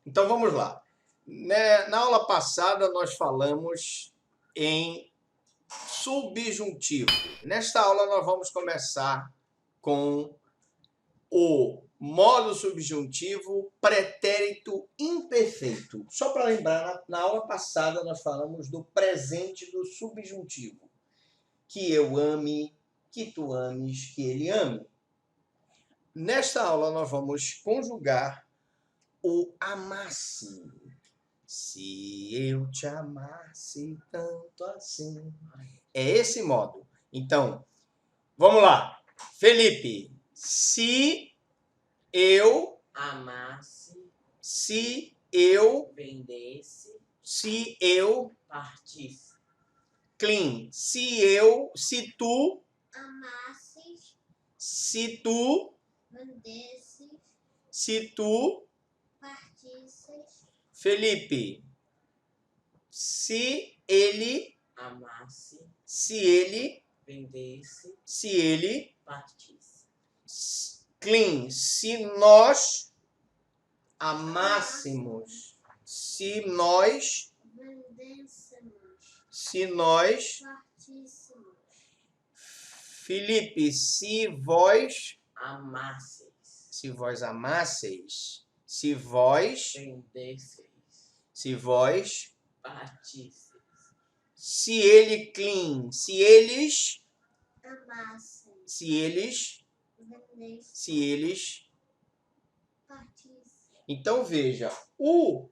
Então vamos lá. Na aula passada nós falamos em subjuntivo. Nesta aula nós vamos começar com o modo subjuntivo pretérito imperfeito. Só para lembrar, na aula passada nós falamos do presente do subjuntivo. Que eu ame, que tu ames, que ele ame. Nesta aula nós vamos conjugar o amasse. Se eu te amasse tanto assim. É esse modo. Então, vamos lá. Felipe, se eu amasse, se eu vendesse, se eu partisse, clean, se tu amasses, se tu vendesses, se tu partisses, Felipe, se ele amasse, se ele vendesse, se ele partisse, clean, se nós amássemos, se nós vendêssemos, partíssemos, Felipe, se vós amasseis, amasseis, se vós vendesseis, partisseis, se ele clean, se eles amassem, vendessem, se eles. partissem. Então veja, o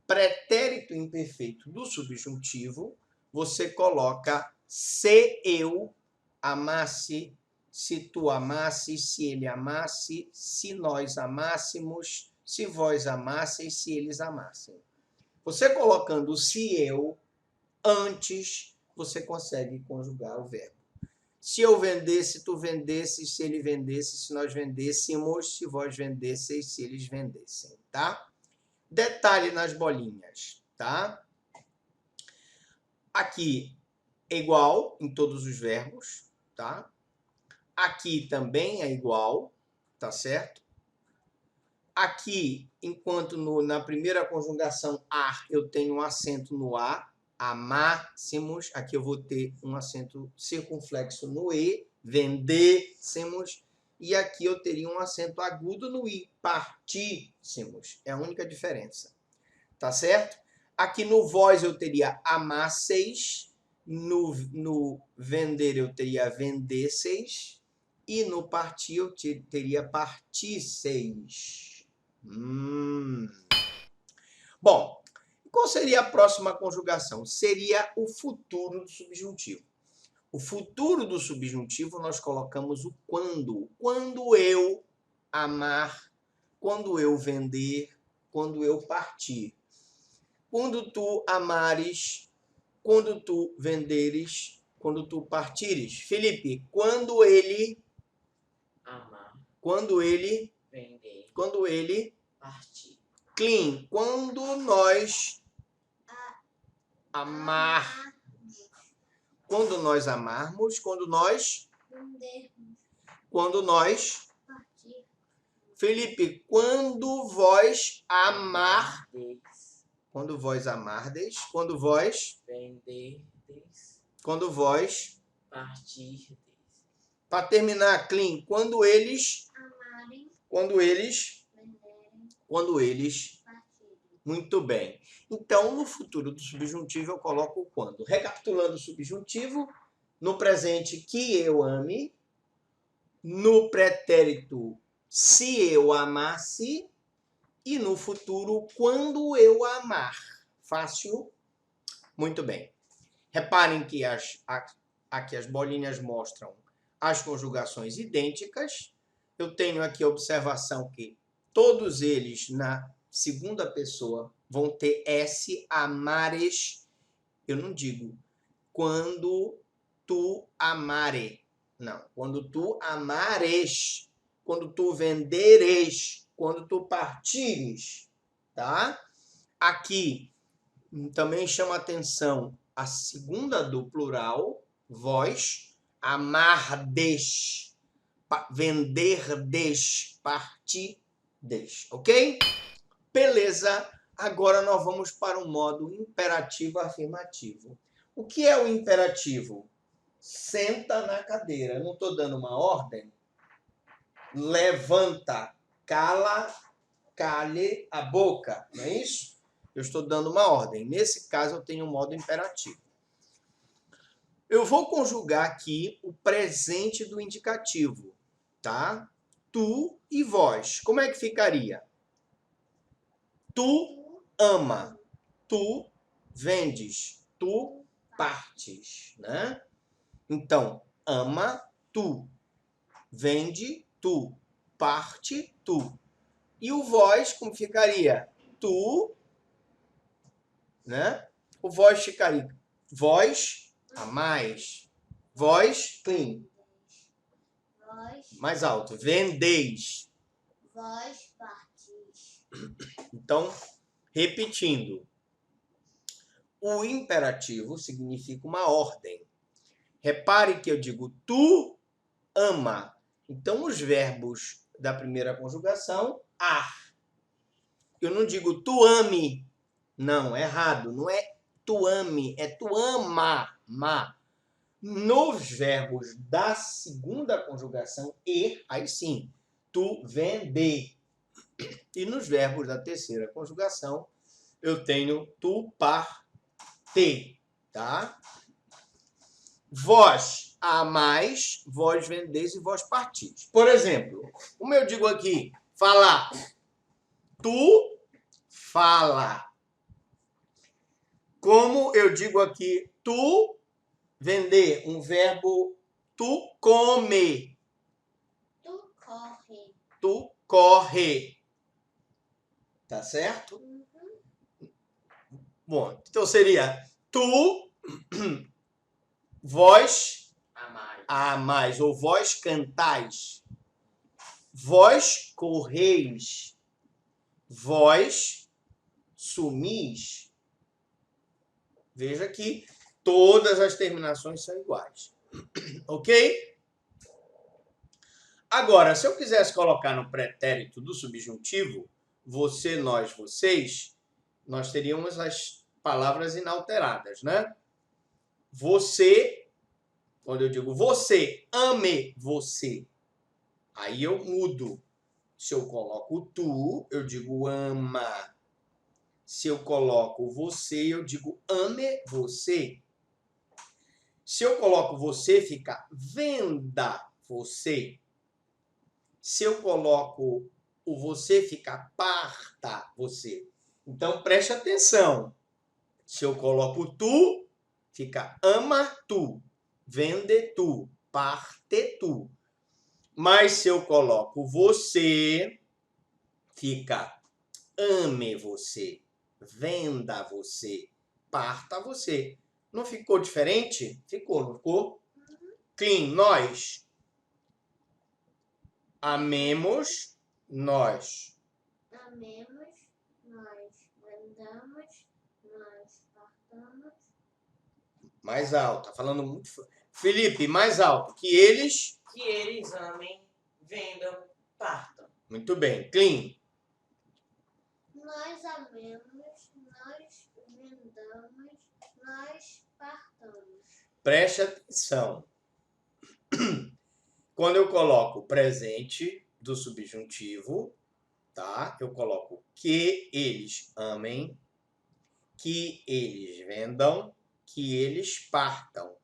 pretérito imperfeito do subjuntivo, você coloca se eu amasse, se tu amasses, se ele amasse, se nós amássemos, se vós amasseis, se eles amassem. Você colocando se eu antes, você consegue conjugar o verbo. Se eu vendesse, tu vendesses, se ele vendesse, se nós vendêssemos, se vós vendesseis, se eles vendessem, tá? Detalhe nas bolinhas, tá? Aqui é igual em todos os verbos, tá? Aqui também é igual, tá certo? Aqui, enquanto na primeira conjugação ar, eu tenho um acento no A, amássemos, aqui eu vou ter um acento circunflexo no E, vendêssemos, e aqui eu teria um acento agudo no I, partíssemos. É a única diferença. Tá certo? Aqui no vós eu teria amasseis, no vender eu teria vendesseis, e no partir eu teria partisseis. Bom, qual seria a próxima conjugação? Seria o futuro do subjuntivo. O futuro do subjuntivo nós colocamos o quando. Quando eu amar, quando eu vender, quando eu partir. Quando tu amares, quando tu venderes, quando tu partires. Felipe, quando ele amar, quando ele vender, quando ele partir, clean, quando nós amar, quando nós amarmos, quando nós Vendermos, partir, Felipe, quando vós amar, amardes, quando vós amardes, quando vós venderdes, partirdes, para terminar clean, quando eles amarem, venderem, partirem. muito bem. Então, no futuro do subjuntivo, eu coloco o quando. Recapitulando o subjuntivo, no presente, que eu ame, no pretérito, se eu amasse, e no futuro, quando eu amar. Fácil? Muito bem. Reparem que aqui as bolinhas mostram as conjugações idênticas. Eu tenho aqui a observação que todos eles, na segunda pessoa, vão ter S, amares. Eu não digo quando tu amare. Não, quando tu amares, quando tu venderes, quando tu partires, tá? Aqui também chama atenção a segunda do plural, vós, amardes, venderdes, partides, ok? Beleza, agora nós vamos para o modo imperativo afirmativo. O que é o imperativo? Senta na cadeira. Eu não estou dando uma ordem? Levanta, cale a boca, não é isso? Eu estou dando uma ordem. Nesse caso, eu tenho um modo imperativo. Eu vou conjugar aqui o presente do indicativo, tá? Tu e vós. Como é que ficaria? Tu ama, tu vendes, tu partes, né? Então, ama tu, vende tu, parte tu. E o vós, como ficaria? Tu, né? O vós ficaria vós amais, vós clean, Vós, mais alto, vendeis. vós partis. Então, repetindo, o imperativo significa uma ordem. Repare que eu digo tu ama. Então, os verbos da primeira conjugação, ar. Eu não digo tu ame. Não, errado. Não é tu ame, é tu ama. Ma. Nos verbos da segunda conjugação, e, aí sim, tu vende. E nos verbos da terceira conjugação, eu tenho tu parte, tá? Vós amais, vós vendeis e vós partis. Por exemplo, como eu digo aqui, falar. Tu fala. Como eu digo aqui, tu vender, um verbo tu come. Tu corre. Tu corre. Tá certo? Bom, então seria tu, vós Amai. amais, ou vós cantais, vós correis, vós sumis. Veja que todas as terminações são iguais. Ok? Agora, se eu quisesse colocar no pretérito do subjuntivo, você, nós, vocês, nós teríamos as palavras inalteradas, né? Você, quando eu digo você, ame você, aí eu mudo. Se eu coloco tu, eu digo ama. Se eu coloco você, eu digo ame você. Se eu coloco você, fica venda você. Se eu coloco o você, fica parta você. Então, preste atenção. Se eu coloco tu, fica ama tu, vende tu, parte tu. Mas se eu coloco você, fica ame você, venda você, parta você. Não ficou diferente? Ficou, não ficou? Clean, nós. Amemos, nós. Amemos, nós vendamos, nós partamos. Mais alto, tá falando muito. Felipe, mais alto. Que eles. Que eles amem, vendam, partam. Muito bem. Clean. Nós amemos, nós vendamos, nós partamos. Preste atenção. Quando eu coloco o presente do subjuntivo, tá? Eu coloco que eles amem, que eles vendam, que eles partam.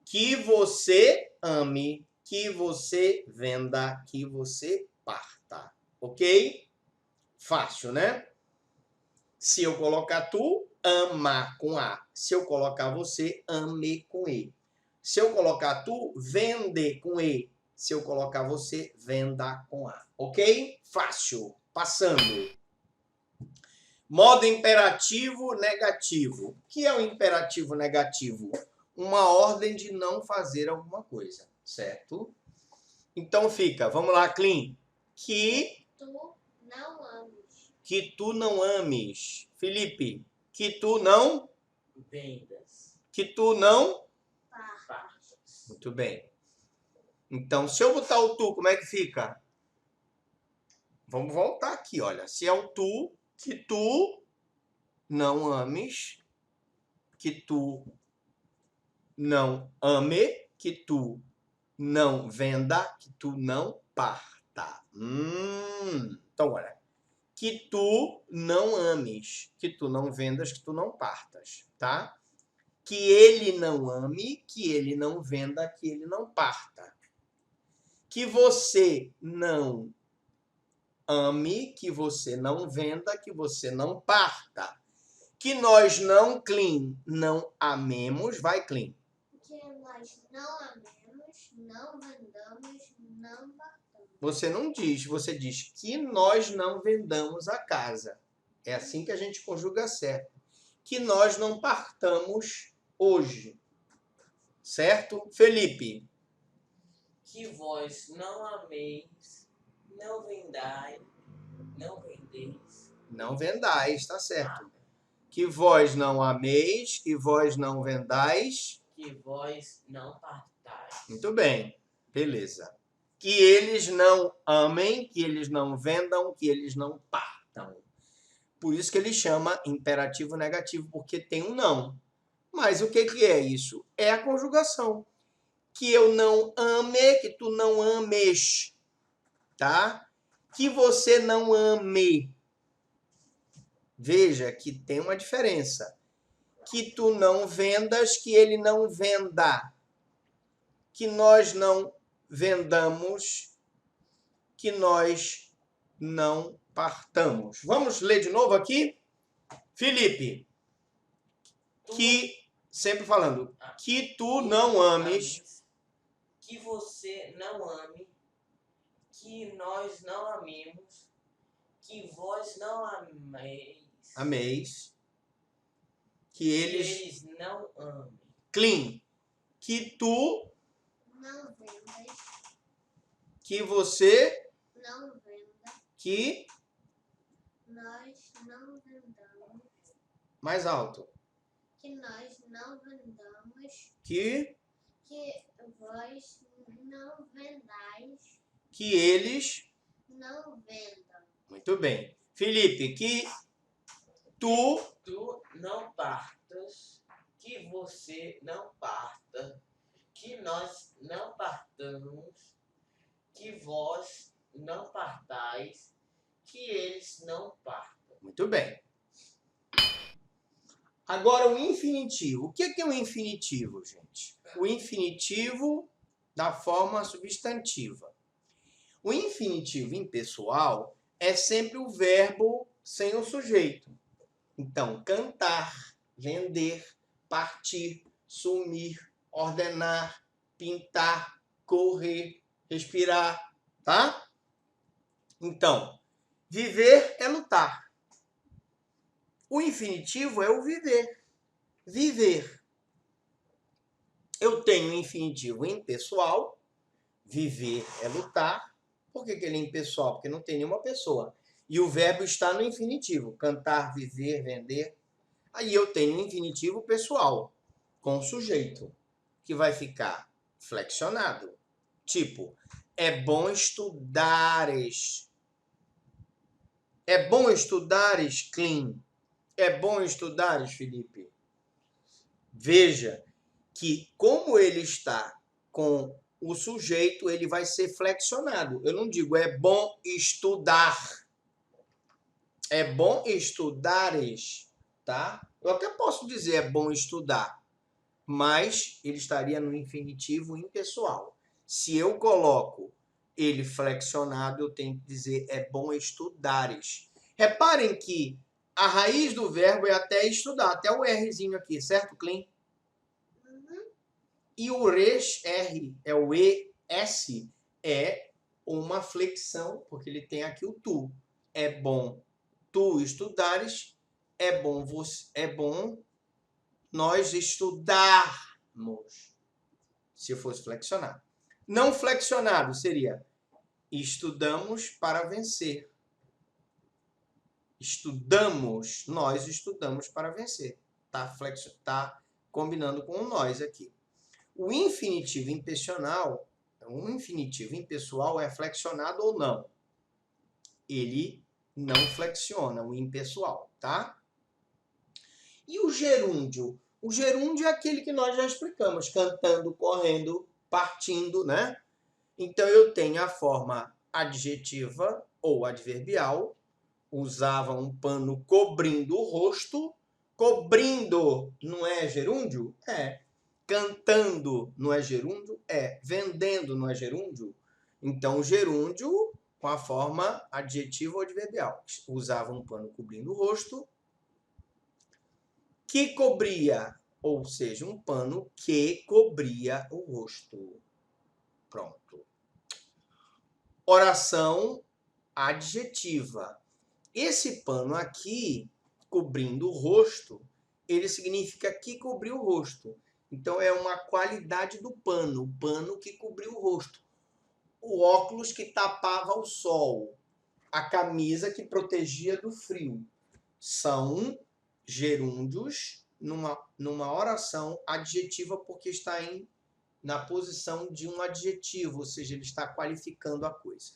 Que você ame, que você venda, que você parta. Ok? Fácil, né? Se eu colocar tu, ama com A. Se eu colocar você, ame com E. Se eu colocar tu, vende com E. Se eu colocar você, venda com A. Ok? Fácil. Passando. Modo imperativo negativo. O que é o imperativo negativo? Uma ordem de não fazer alguma coisa, certo? Então fica, vamos lá, Clean. Que Tu não ames. tu não ames. Felipe, que tu não. Vendas, Que tu não. partas. Muito bem. Então, se eu botar o tu, como é que fica? Vamos voltar aqui, olha. Se é o tu, que tu não ames, que tu não ame, que tu não venda, que tu não parta. Então, olha. Que tu não ames, que tu não vendas, que tu não partas, tá? Que ele não ame, que ele não venda, que ele não parta. Que você não ame, que você não venda, que você não parta. Que nós não, Clean, não amemos, vai, Clean. Que nós não amemos, não vendamos, não partamos. Você não diz, você diz que nós não vendamos a casa. É assim que a gente conjuga certo. Que nós não partamos hoje. Certo? Felipe. Que vós não ameis, não vendais, não vendeis. Não vendais, tá certo. Que vós não ameis, que vós não vendais. Que vós não partais. Muito bem. Beleza. Que eles não amem, que eles não vendam, que eles não partam. Por isso que ele chama imperativo negativo, porque tem um não. Mas o que é isso? É a conjugação. Que eu não ame, que tu não ames, tá? Que você não ame. Veja que tem uma diferença. Que tu não vendas, que ele não venda. Que nós não vendamos, que nós não partamos. Vamos ler de novo aqui? Felipe, que, sempre falando, que tu não ames, que você não ame, que nós não amemos, que vós não ameis, que que eles não amem. Clean, que tu, Não vendas, que você, não venda, que, nós não vendamos, mais alto, que nós não vendamos, que vós não vendais, que eles, não vendam. muito bem. Felipe, que tu não partas, que você não parta, que nós não partamos, que vós não partais, que eles não partam. Muito bem. Agora, o infinitivo. O que é o infinitivo, gente? O infinitivo da forma substantiva. O infinitivo impessoal é sempre o verbo sem o sujeito. Então, cantar, vender, partir, sumir, ordenar, pintar, correr, respirar, tá? Então, viver é lutar. O infinitivo é o viver. Viver. Eu tenho um infinitivo impessoal. Viver é lutar. Por que ele é impessoal? Porque não tem nenhuma pessoa. E o verbo está no infinitivo. Cantar, viver, vender. Aí eu tenho um infinitivo pessoal, com sujeito, que vai ficar flexionado. Tipo, é bom estudares. É bom estudares, Clean. É bom estudares, Felipe. Veja que como ele está com o sujeito, ele vai ser flexionado. Eu não digo é bom estudar. É bom estudares, tá? Eu até posso dizer é bom estudar, mas ele estaria no infinitivo impessoal. Se eu coloco ele flexionado, eu tenho que dizer é bom estudares. Reparem que a raiz do verbo é até estudar, até o Rzinho aqui, certo, Clean? E o res, R, é o ES, é uma flexão, porque ele tem aqui o tu. É bom tu estudares, é bom nós estudarmos, se fosse flexionado. Não flexionado seria estudamos para vencer. Nós estudamos para vencer. Tá combinando com o nós aqui. O infinitivo impessoal é flexionado ou não. Ele não flexiona, o impessoal, tá? E o gerúndio? O gerúndio é aquele que nós já explicamos, cantando, correndo, partindo, né? Então eu tenho a forma adjetiva ou adverbial, usava um pano cobrindo o rosto. Cobrindo não é gerúndio? É. Cantando não é gerúndio? É. Vendendo não é gerúndio? Então, gerúndio com a forma adjetiva ou adverbial. Usava um pano cobrindo o rosto, que cobria, ou seja, um pano que cobria o rosto. Pronto. Oração adjetiva. Esse pano aqui, cobrindo o rosto, ele significa que cobriu o rosto. Então, é uma qualidade do pano, o pano que cobriu o rosto. O óculos que tapava o sol, a camisa que protegia do frio. São gerúndios numa oração adjetiva porque está na posição de um adjetivo, ou seja, ele está qualificando a coisa.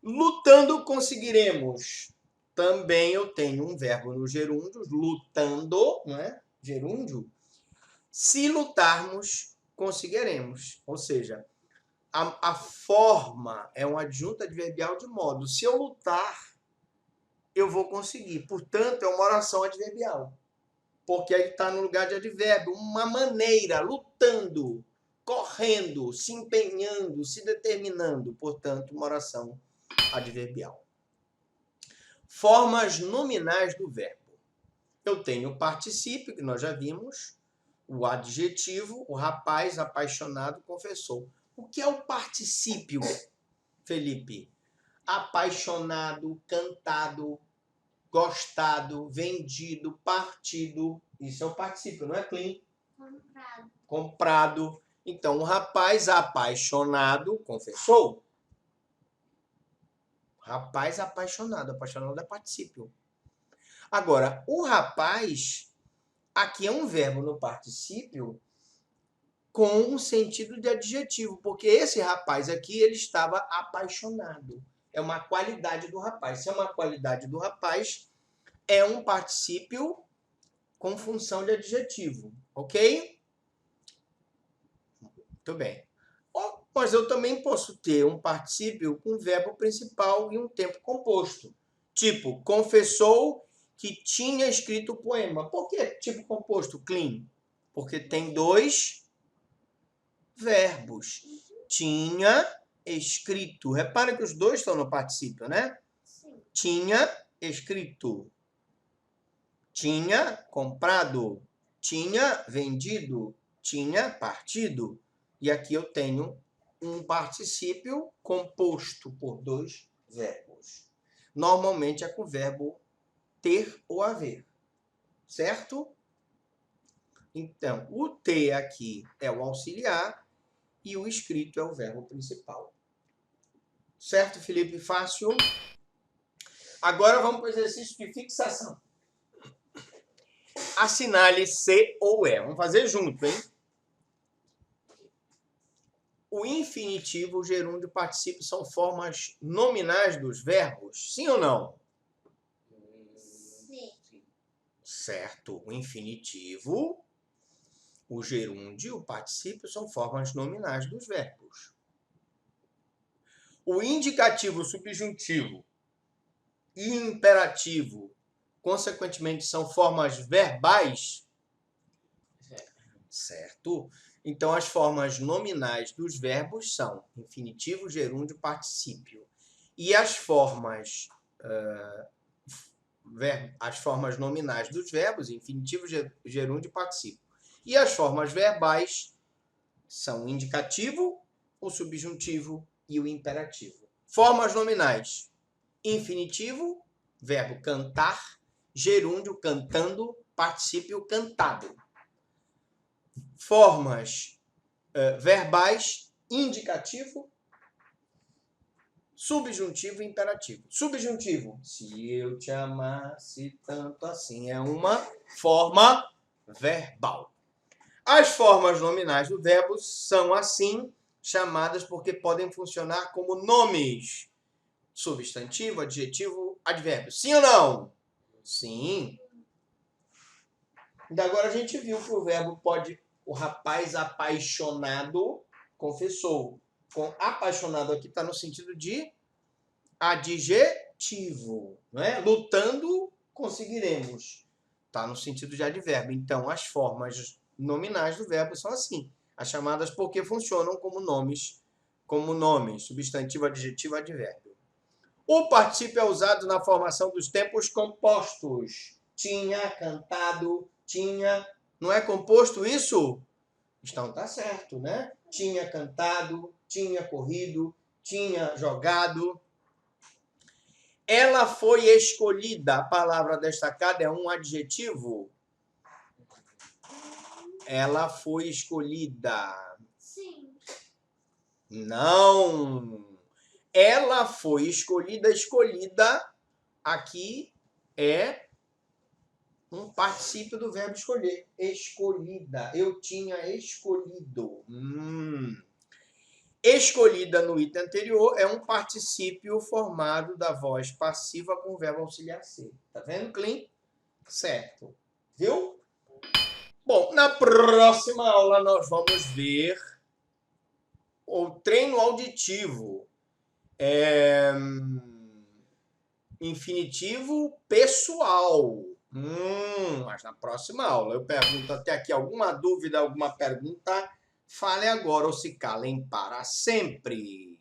Lutando conseguiremos. Também eu tenho um verbo no gerúndio, lutando, não é? Gerúndio. Se lutarmos, conseguiremos. Ou seja, a forma é um adjunto adverbial de modo. Se eu lutar, eu vou conseguir. Portanto, é uma oração adverbial. Porque aí está no lugar de advérbio. Uma maneira, lutando, correndo, se empenhando, se determinando. Portanto, uma oração adverbial. Formas nominais do verbo. Eu tenho o particípio, que nós já vimos, o adjetivo, o rapaz apaixonado confessou. O que é o particípio, Felipe? Apaixonado, cantado, gostado, vendido, partido. Isso é o particípio, não é, Clean? Comprado. Comprado. Então, o rapaz apaixonado confessou. Rapaz apaixonado. Apaixonado é particípio. Agora, o rapaz, aqui é um verbo no particípio com um sentido de adjetivo, porque esse rapaz aqui, ele estava apaixonado. É uma qualidade do rapaz. Se é uma qualidade do rapaz, é um particípio com função de adjetivo, ok? Muito bem. Mas eu também posso ter um particípio com verbo principal e um tempo composto. Tipo, confessou que tinha escrito o poema. Por que tipo composto, Clean? Porque tem dois verbos. Tinha escrito. Repara que os dois estão no particípio, né? Sim. Tinha escrito. Tinha comprado. Tinha vendido. Tinha partido. E aqui eu tenho um particípio composto por dois verbos. Normalmente é com o verbo ter ou haver. Certo? Então, o ter aqui é o auxiliar e o escrito é o verbo principal. Certo, Felipe? Fácil? Agora vamos para o exercício de fixação. Assinale se ou é. Vamos fazer junto, hein? O infinitivo, o gerúndio e o particípio são formas nominais dos verbos? Sim ou não? Sim. Certo. O infinitivo, o gerúndio e o particípio são formas nominais dos verbos. O indicativo, o subjuntivo e imperativo, consequentemente, são formas verbais? Certo. Então, as formas nominais dos verbos são infinitivo, gerúndio, particípio. E as formas nominais dos verbos, infinitivo, gerúndio e particípio. E as formas verbais são o indicativo, o subjuntivo e o imperativo. Formas nominais: infinitivo, verbo cantar, gerúndio, cantando, particípio, cantado. Formas verbais: indicativo, subjuntivo e imperativo. Subjuntivo: se eu te amasse tanto assim, é uma forma verbal. As formas nominais do verbo são assim chamadas porque podem funcionar como nomes. substantivo, adjetivo, advérbio. Sim ou não? Sim. E agora a gente viu que o verbo pode... O rapaz apaixonado confessou. Com apaixonado aqui está no sentido de adjetivo. Não é? Lutando, conseguiremos. Está no sentido de advérbio. Então, as formas nominais do verbo são assim. As chamadas porque funcionam como nomes, substantivo, adjetivo, advérbio. O particípio é usado na formação dos tempos compostos. Tinha, cantado, tinha. Não é composto isso? Então tá certo, né? Tinha cantado, tinha corrido, tinha jogado. Ela foi escolhida. A palavra destacada é um adjetivo. Ela foi escolhida. Sim. Não. Ela foi escolhida. Escolhida aqui é um particípio do verbo escolher. Escolhida. Eu tinha escolhido. Escolhida no item anterior é um particípio formado da voz passiva com o verbo auxiliar ser. Tá vendo, Clean? Certo. Viu? Bom, na próxima aula nós vamos ver o treino auditivo. Infinitivo pessoal. Mas na próxima aula eu pergunto até aqui alguma dúvida, alguma pergunta, fale agora ou se calem para sempre.